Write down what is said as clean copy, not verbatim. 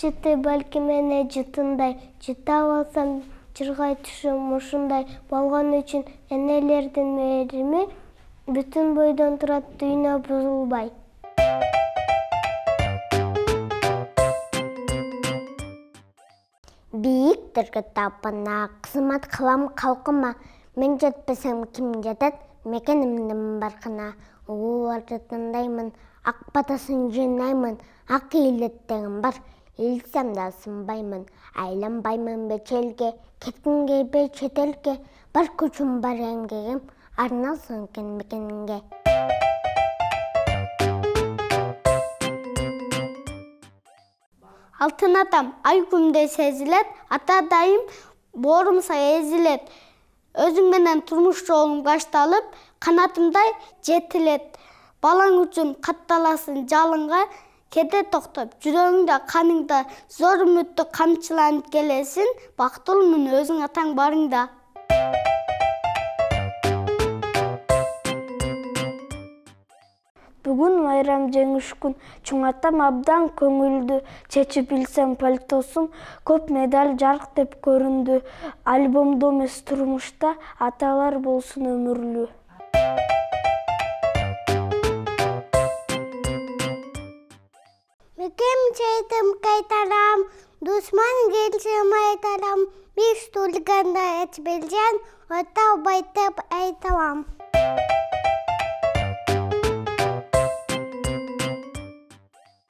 жыты балки мени жытындай, жыта алсам жыргай түшүм ушундай болгон үчүн энелердин мээрими бүтүн бойдон турат, дүйнө бузулбай. Бийик түргөт тапына, кызмат кылам калкыма, мен жетпесем ким жетет, мекенимдин баркына. Улууларды тыңдаймын, ак батасын жыйнаймын, ак ийилеттегим бар, ийилсем да сынбаймын. Айланбаймын бечелге, кетким келбей чет элге, бар күчүм бар эмгегим, арналсын экен мекенинге. Алтын атам ай күндө сезилет, ата дайым боорумса эзилет. Өзүң менен турмуш жолум башталып, канатымдай жетилет. Балаң үчүн катталасың жалынга, кете токтоп, жүрөгүңдө каныңда зор үмүттү камчыланып келесин, бактылуумун өзүң атаң барыңда. Бүгүн майрам жеңиш күн, чоң атам абдан көңүлдүү, чечип билсем пальтосун, көп медаль жарк деп көрүндү. Альбомдо эмес турмушта, аталар болсун өмүрлүү. Мекем чейтим кайтарам, душман келсе майтарам, беш тулганда эч билжен, отау байтып айталам.